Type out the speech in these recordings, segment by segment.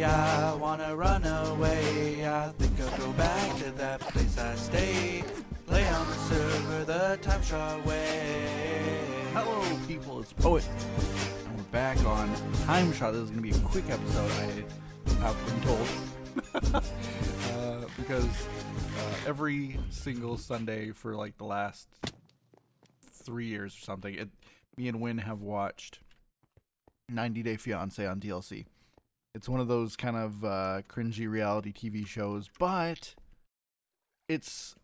I wanna run away. I think I'll go back to that place I stay. Play on the server the TimeShot way. Hello people, it's Poet. And we're back on TimeShot. This is gonna be a quick episode, I have been told. Because every single Sunday for like the last 3 years or something, me and Win have watched 90 Day Fiance on DLC. It's one of those kind of cringy reality TV shows, but it's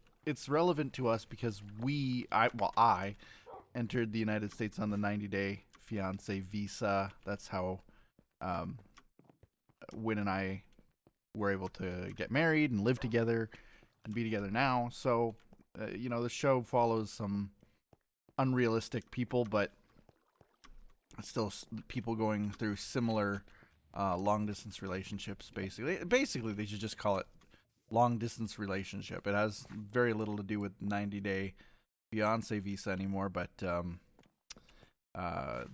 relevant to us because I entered the United States on the 90 Day Fiance visa. That's how Win and I were able to get married and live together and be together now. So, the show follows some unrealistic people, but still people going through similar long distance relationships. Basically, they should just call it long distance relationship. It has very little to do with 90 Day Fiance visa anymore. But the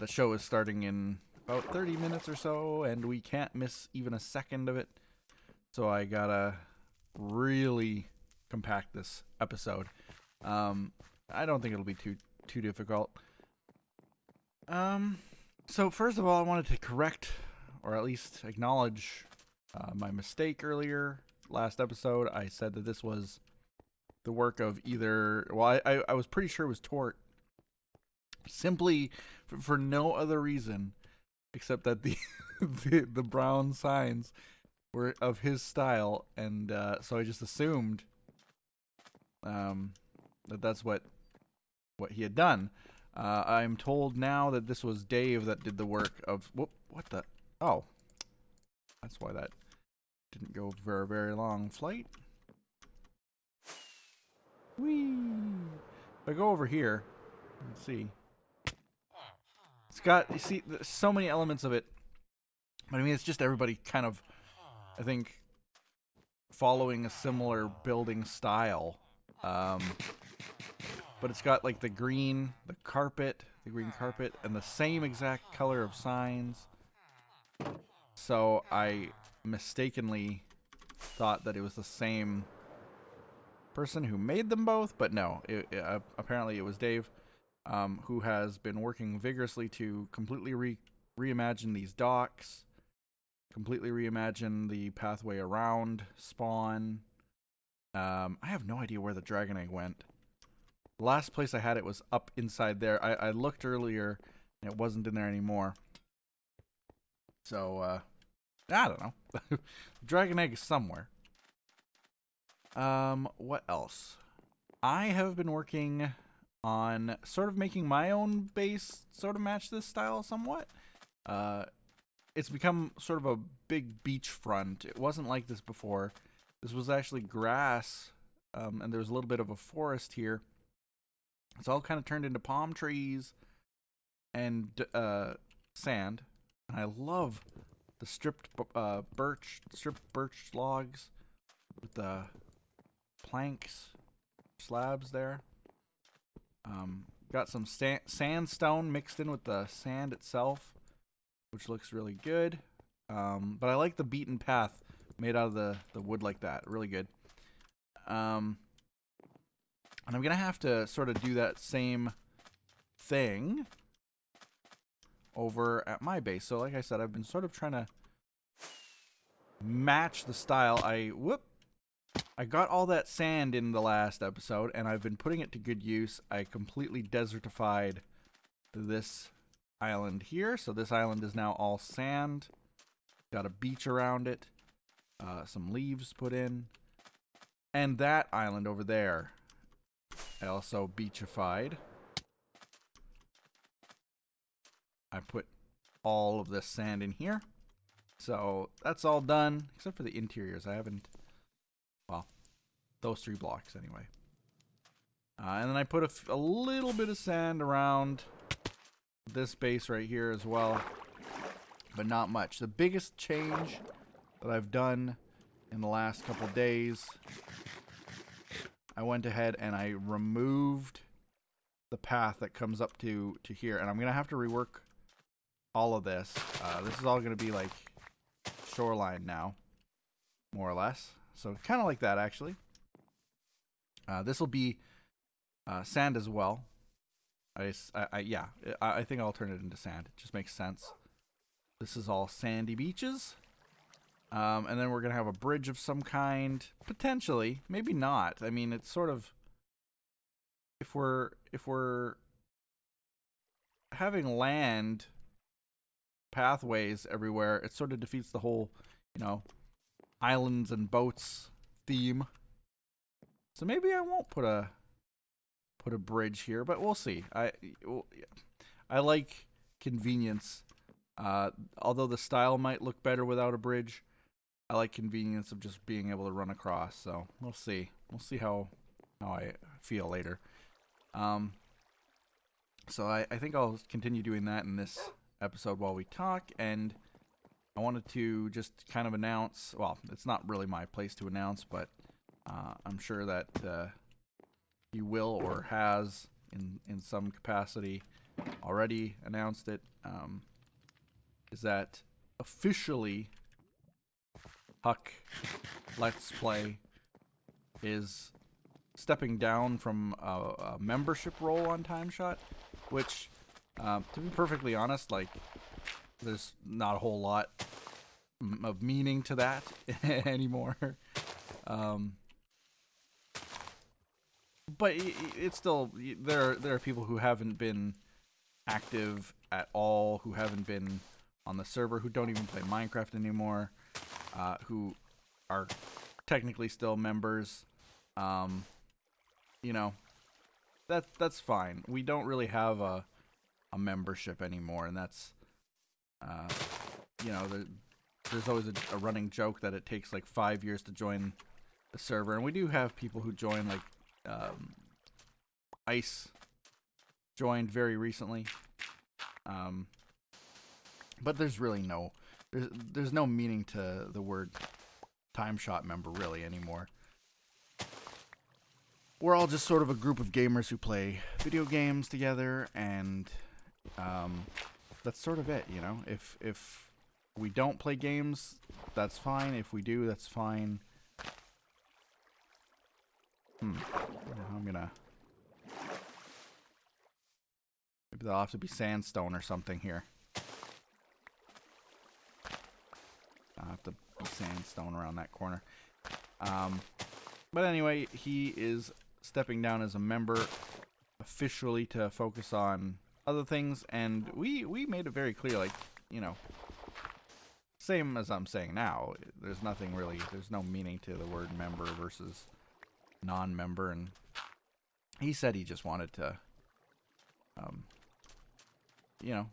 show is starting in about 30 minutes or so, and we can't miss even a second of it. So I gotta really compact this episode. I don't think it'll be too difficult. So first of all, I wanted to correct, or at least acknowledge, my mistake earlier. Last episode, I said that this was the work of either... Well, I was pretty sure it was Tort. Simply for no other reason, except that the brown signs were of his style, and so I just assumed that's what he had done. I'm told now that this was Dave that did the work of... What the... Oh. That's why that didn't go for a very long flight. Whee! If I go over here, let's see. It's got... You see, there's so many elements of it. But I mean, it's just everybody kind of, I think, following a similar building style. But it's got like the green carpet, and the same exact color of signs. So I mistakenly thought that it was the same person who made them both, but no. Apparently it was Dave, who has been working vigorously to completely reimagine these docks, completely reimagine the pathway around spawn. I have no idea where the dragon egg went. The last place I had it was up inside there. I looked earlier, and it wasn't in there anymore. So, I don't know. The dragon egg is somewhere. What else? I have been working on sort of making my own base sort of match this style somewhat. It's become sort of a big beachfront. It wasn't like this before. This was actually grass, and there was a little bit of a forest here. It's all kind of turned into palm trees and sand. And I love the stripped birch logs with the planks, slabs there. Got some sandstone mixed in with the sand itself, which looks really good. But I like the beaten path made out of the wood like that. Really good. And I'm going to have to sort of do that same thing over at my base. So like I said, I've been sort of trying to match the style. I got all that sand in the last episode, and I've been putting it to good use. I completely desertified this island here. So this island is now all sand. Got a beach around it. Some leaves put in. And that island over there, I also beachified. I put all of this sand in here. So that's all done, except for the interiors. I haven't, well, those 3 blocks anyway. And then I put a little bit of sand around this base right here as well, but not much. The biggest change that I've done in the last couple days, I went ahead and I removed the path that comes up to here, and I'm gonna have to rework all of this. This is all gonna be like shoreline now, more or less. So kind of like that, actually. This will be sand as well. Yeah, I think I'll turn it into sand. It just makes sense. This is all sandy beaches. And then we're going to have a bridge of some kind. Potentially. Maybe not. I mean, it's sort of... If we're having land pathways everywhere, it sort of defeats the whole, you know, islands and boats theme. So maybe I won't put a bridge here, but we'll see. I like convenience. Although the style might look better without a bridge, I like convenience of just being able to run across. So we'll see. We'll see how I feel later. So I think I'll continue doing that in this episode while we talk, and I wanted to just kind of announce, well, it's not really my place to announce, but I'm sure that he will or has in some capacity already announced it, is that officially Huck Let's Play is stepping down from a membership role on TimeShot, which, to be perfectly honest, like, there's not a whole lot of meaning to that anymore. But it's still, there are people who haven't been active at all, who haven't been on the server, who don't even play Minecraft anymore, who are technically still members. You know, that's fine. We don't really have a membership anymore, and that's, you know, there's always a running joke that it takes like 5 years to join the server, and we do have people who join, like Ice joined very recently, but there's really there's no meaning to the word TimeShot member really anymore. We're all just sort of a group of gamers who play video games together, and that's sort of it, you know. If we don't play games, that's fine. If we do, that's fine. I'm gonna... Maybe there'll have to be sandstone or something here. I'll have to be sandstone around that corner. But anyway, he is stepping down as a member officially to focus on other things, and we made it very clear, like, you know, same as I'm saying now, there's nothing really, there's no meaning to the word member versus non-member, and he said he just wanted to you know,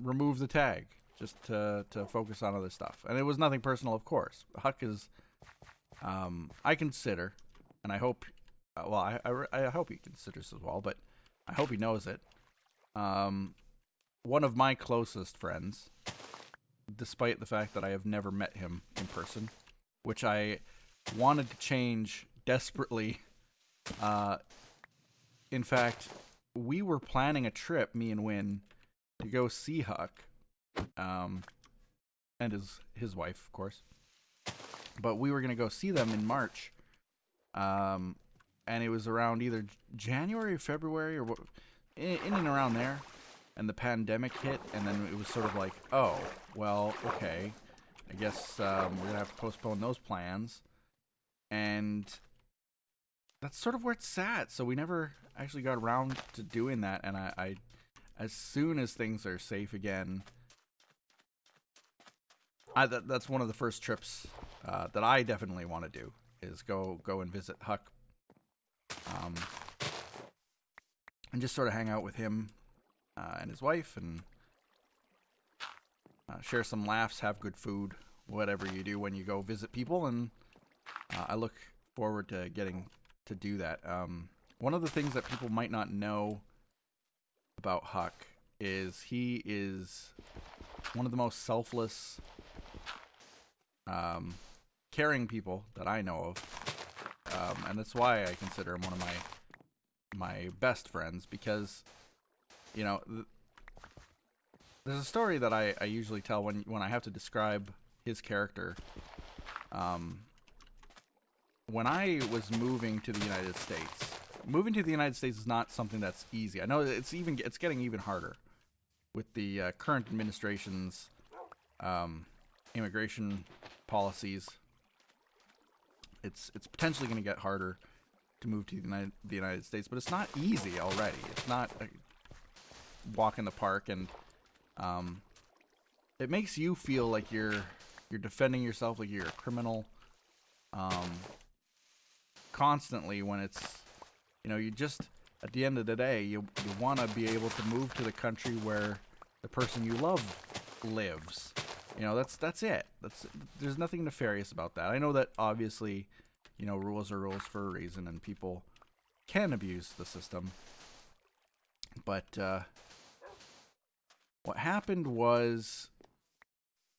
remove the tag just to focus on other stuff. And it was nothing personal, of course. Huck is I consider, and I hope, well, I hope he considers as well, but I hope he knows it, one of my closest friends, despite the fact that I have never met him in person, which I wanted to change desperately. In fact, we were planning a trip, me and Win, to go see Huck, and his wife, of course. But we were going to go see them in March, and it was around either January or February, or in and around there, and the pandemic hit, and then it was sort of like, oh, well, okay, I guess we're going to have to postpone those plans, and that's sort of where it's at. So we never actually got around to doing that, and I as soon as things are safe again, that's one of the first trips that I definitely want to do, is go and visit Huck, and just sort of hang out with him and his wife, and share some laughs, have good food, whatever you do when you go visit people, and I look forward to getting to do that. One of the things that people might not know about Huck is he is one of the most selfless, caring people that I know of, and that's why I consider him one of my best friends, because, you know, there's a story that I usually tell when I have to describe his character. Um, when I was moving to the United States, moving to the United States is not something that's easy. I know it's getting even harder with the current administration's immigration policies. It's potentially going to get harder to move to the United States, but it's not easy already. It's not a walk in the park, and it makes you feel like you're defending yourself, like you're a criminal, constantly, when it's, you just, at the end of the day, you want to be able to move to the country where the person you love lives. That's it. There's nothing nefarious about that. I know that obviously, rules are rules for a reason, and people can abuse the system. But what happened was,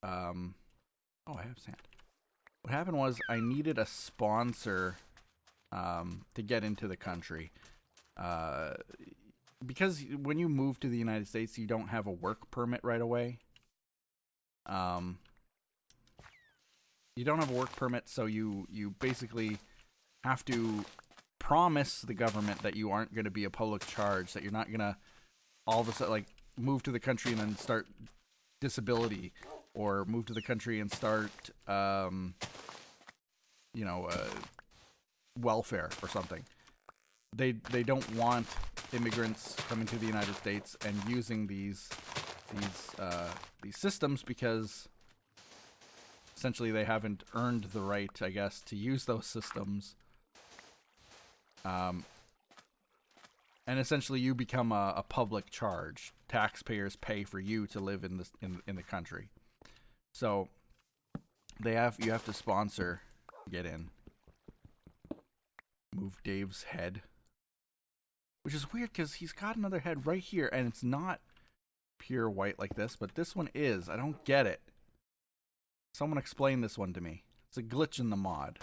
I have sand. What happened was I needed a sponsor to get into the country. Because when you move to the United States, you don't have a work permit right away. You don't have a work permit, so you basically have to promise the government that you aren't going to be a public charge, that you're not going to all of a sudden, like, move to the country and then start disability, or move to the country and start, welfare or something. They don't want immigrants coming to the United States and using these systems, because essentially they haven't earned the right, I guess, to use those systems. And essentially you become a public charge. Taxpayers pay for you to live in the country. So you have to sponsor to get in. Move Dave's head, which is weird because he's got another head right here, and it's not pure white like this, but this one is. I don't get it. Someone explain this one to me. It's a glitch in the mod.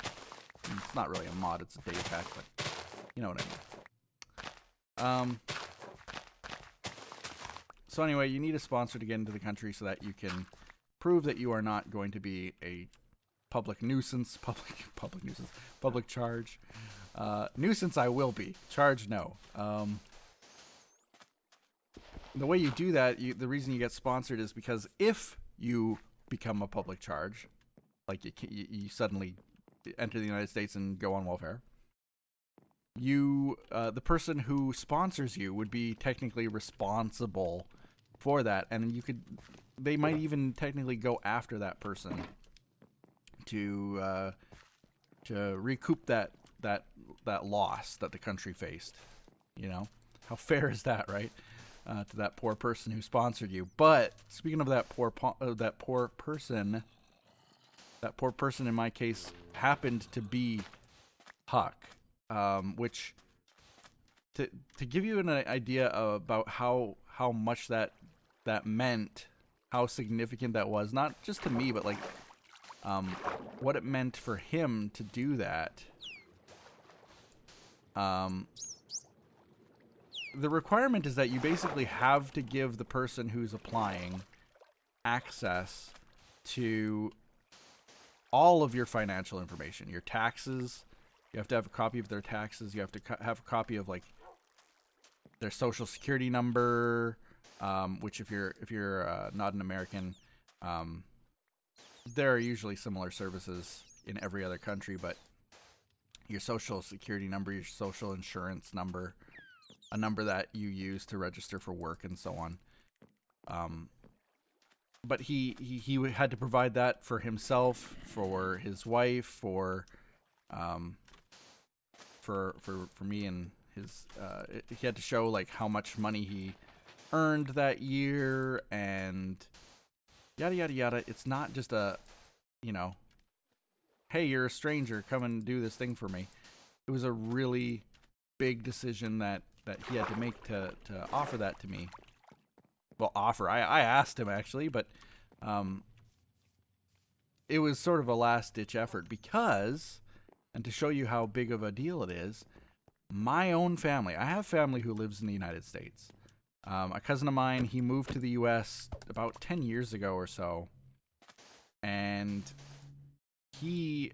It's not really a mod, it's a Dave hack, but you know what I mean. So anyway, you need a sponsor to get into the country so that you can prove that you are not going to be a public nuisance, public charge. Nuisance I will be. Charge, no. The way you do that, the reason you get sponsored is because if you become a public charge, like you suddenly enter the United States and go on welfare, the person who sponsors you would be technically responsible for that, and they might even technically go after that person to recoup that loss that the country faced. How fair is that, right? To that poor person who sponsored you. But speaking of that poor person, that poor person in my case happened to be Huck, which to give you an idea about how much that meant, how significant that was, not just to me, but like what it meant for him to do that. The requirement is that you basically have to give the person who's applying access to all of your financial information, your taxes. You have to have a copy of their taxes. You have to have a copy of like their social security number, which if you're not an American, there are usually similar services in every other country, but your social security number, your social insurance number, a number that you use to register for work and so on. But he had to provide that for himself, for his wife, for me and his. He had to show like how much money he earned that year and yada yada yada. It's not just a, hey, you're a stranger, come and do this thing for me. It was a really big decision that he had to make to offer that to me. Well, I asked him actually, but it was sort of a last-ditch effort because, and to show you how big of a deal it is, my own family, I have family who lives in the United States. A cousin of mine, he moved to the U.S. about 10 years ago or so, and he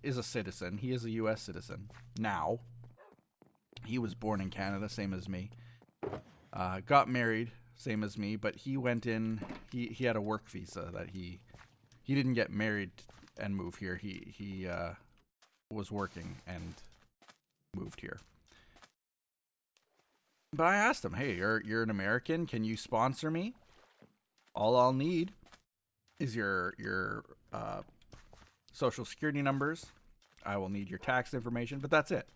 is a citizen. He is a U.S. citizen now. He was born in Canada, same as me. Got married, same as me, but he went in. He had a work visa that he didn't get married and move here. He was working and moved here. But I asked him, "Hey, you're an American. Can you sponsor me? All I'll need is your social security numbers. I will need your tax information, but that's it.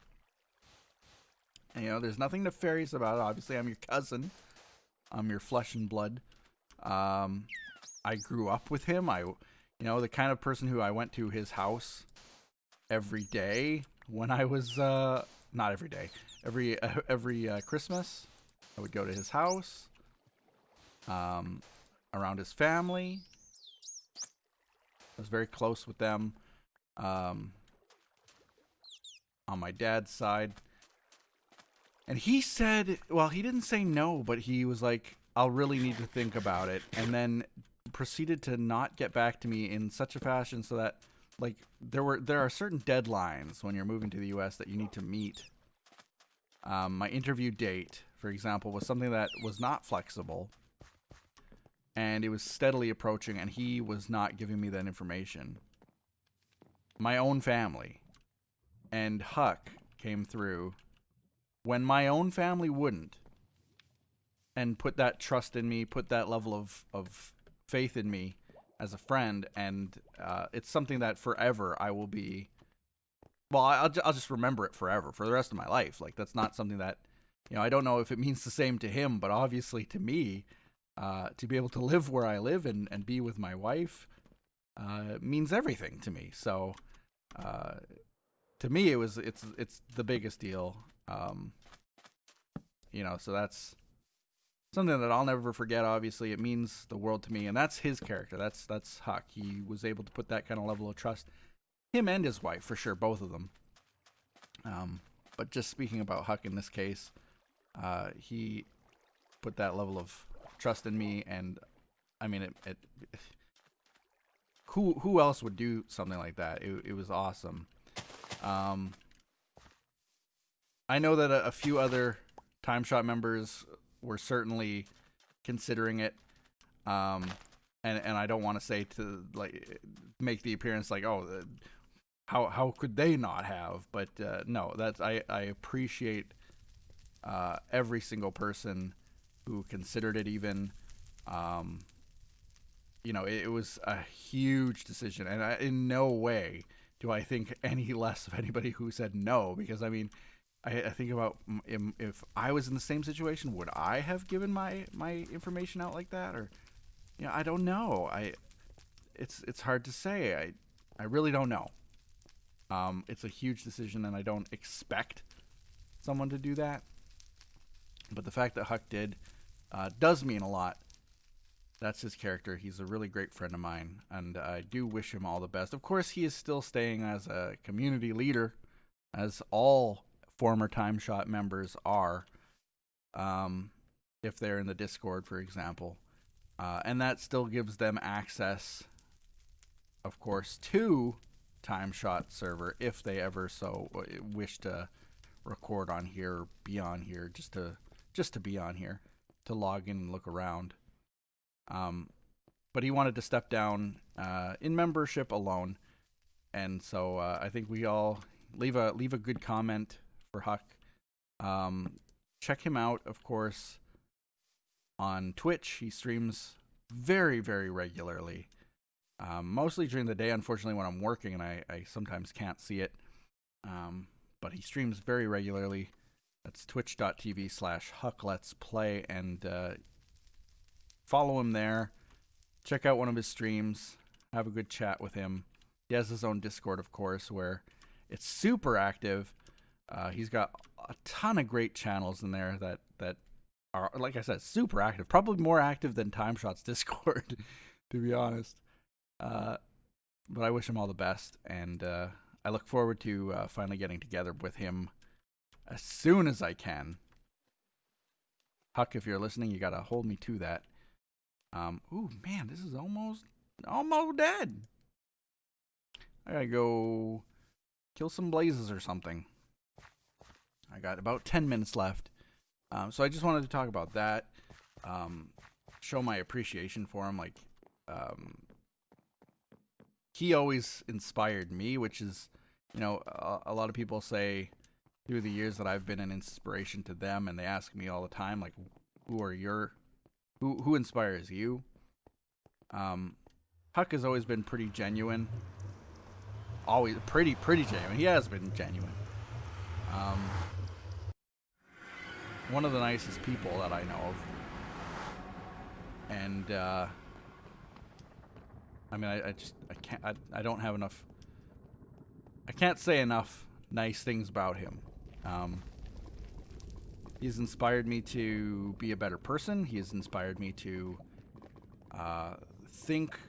And, there's nothing nefarious about it. Obviously, I'm your cousin. I'm your flesh and blood. I grew up with him. The kind of person who I went to his house every day when I was not every day. Every Christmas, I would go to his house, around his family. I was very close with them. On my dad's side. And he said, well, he didn't say no, but he was like, I'll really need to think about it. And then proceeded to not get back to me in such a fashion so that, like, there are certain deadlines when you're moving to the U.S. that you need to meet. My interview date, for example, was something that was not flexible. And it was steadily approaching, and he was not giving me that information. My own family and Huck came through when my own family wouldn't, and put that trust in me, put that level of faith in me as a friend, and it's something that forever I will be. Well, I'll just remember it forever for the rest of my life. Like, that's not something that, I don't know if it means the same to him, but obviously to me, to be able to live where I live and be with my wife means everything to me. So to me, it's the biggest deal. So that's something that I'll never forget. Obviously, it means the world to me, and that's his character. That's Huck. He was able to put that kind of level of trust. Him and his wife, for sure, both of them. But just speaking about Huck in this case, he put that level of trust in me, and I mean, who else would do something like that? It was awesome. I know that a few other TimeShot members were certainly considering it, and I don't want to say to like make the appearance like, oh, how could they not have? But no, I appreciate every single person who considered it. Even it was a huge decision, and in no way do I think any less of anybody who said no, because I mean, I think about if I was in the same situation, would I have given my information out like that? Or I don't know. It's hard to say. I really don't know. It's a huge decision, and I don't expect someone to do that. But the fact that Huck did does mean a lot. That's his character. He's a really great friend of mine, and I do wish him all the best. Of course, he is still staying as a community leader, as all former TimeShot members are, if they're in the Discord, for example. And that still gives them access, of course, to TimeShot server if they ever so wish to record on here or be on here, just to be on here, to log in and look around. But he wanted to step down in membership alone, and so I think we all leave a good comment for Huck. Check him out, of course, on Twitch. He streams very, very regularly, mostly during the day, unfortunately, when I'm working, and I sometimes can't see it. But he streams very regularly. That's twitch.tv/HuckLetsPlay, and follow him there. Check out one of his streams. Have a good chat with him. He has his own Discord, of course, where it's super active. He's got a ton of great channels in there that are, like I said, super active. Probably more active than TimeShot's Discord, to be honest. But I wish him all the best, and I look forward to finally getting together with him as soon as I can. Huck, if you're listening, you gotta hold me to that. Ooh, man, this is almost dead. I gotta go kill some blazes or something. I got about 10 minutes left. So I just wanted to talk about that. Show my appreciation for him. Like, he always inspired me, which is, you know, a lot of people say through the years that I've been an inspiration to them, and they ask me all the time, like, who inspires you? Huck has always been pretty genuine. Always pretty genuine. He has been genuine. One of the nicest people that I know of. And, I mean, I don't have enough, I can't say enough nice things about him. He's inspired me to be a better person. He has inspired me to think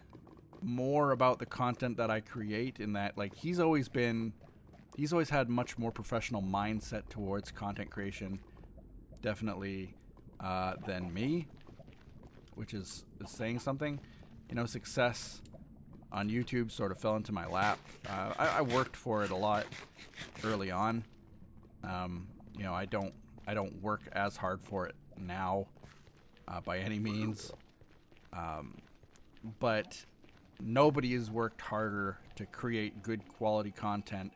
more about the content that I create, in that, like, he's always had much more professional mindset towards content creation, definitely, than me, which is saying something. You know, success on YouTube sort of fell into my lap. I worked for it a lot early on. You know, I don't work as hard for it now, by any means. But nobody has worked harder to create good quality content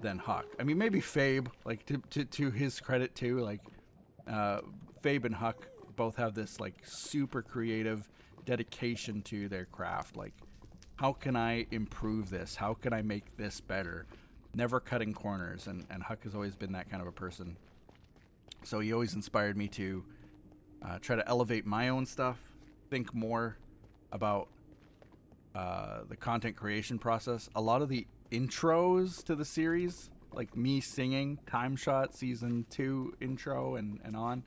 than Huck. I mean, maybe Fabe, like, to his credit too, like, Fabe and Huck both have this, like, super creative dedication to their craft. Like, how can I improve this? How can I make this better? Never cutting corners, and Huck has always been that kind of a person. So he always inspired me to try to elevate my own stuff, think more about the content creation process. A lot of the intros to the series, like me singing TimeShot Season 2 intro and on,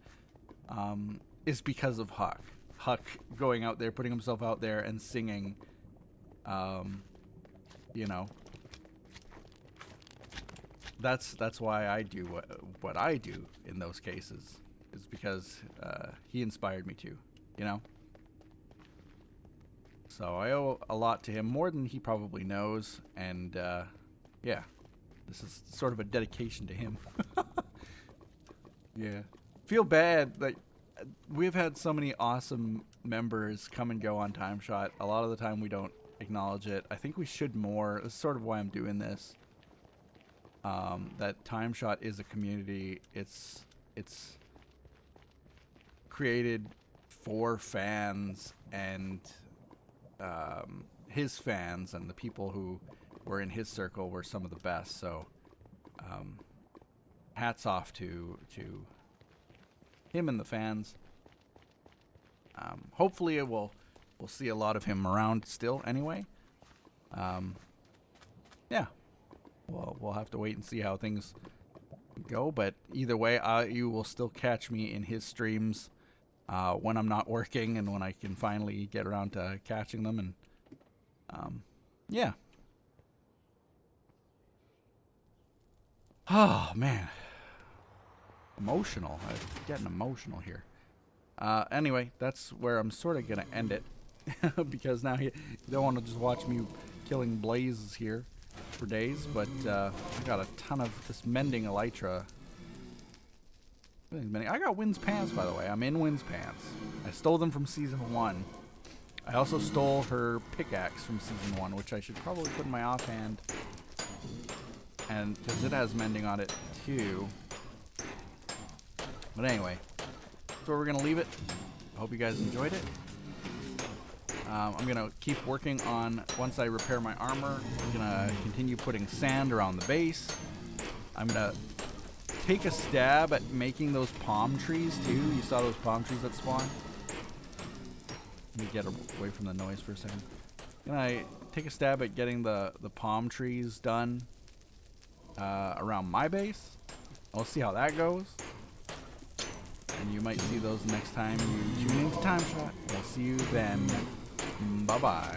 is because of Huck. Huck going out there, putting himself out there and singing, you know. That's why I do what I do in those cases, is because he inspired me to, you know. So I owe a lot to him, more than he probably knows, and yeah, this is sort of a dedication to him. Yeah, feel bad, like, we've had so many awesome members come and go on TimeShot. A lot of the time we don't acknowledge it. I think we should more. That's sort of why I'm doing this. That TimeShot is a community. It's created for fans, and his fans and the people who were in his circle were some of the best. So hats off to him and the fans. Hopefully we'll see a lot of him around still anyway. Yeah. Well, we'll have to wait and see how things go, but either way, you will still catch me in his streams when I'm not working, and when I can finally get around to catching them. And yeah. Oh man, emotional. I'm getting emotional here. Anyway, that's where I'm sort of gonna end it, because now you don't want to just watch me killing blazes here for days. But I got a ton of this mending elytra. I got Wynn's pants, by the way. I'm in Wynn's pants. I stole them from Season 1. I also stole her pickaxe from Season 1, which I should probably put in my offhand. And because it has mending on it too. But anyway, that's where we're going to leave it. I hope you guys enjoyed it. I'm going to keep working on, once I repair my armor, I'm going to continue putting sand around the base. I'm going to take a stab at making those palm trees too. You saw those palm trees that spawn? Let me get away from the noise for a second. I'm going to take a stab at getting the palm trees done around my base. We'll see how that goes. And you might see those next time you tune into TimeShot. We'll see you then. Bye-bye.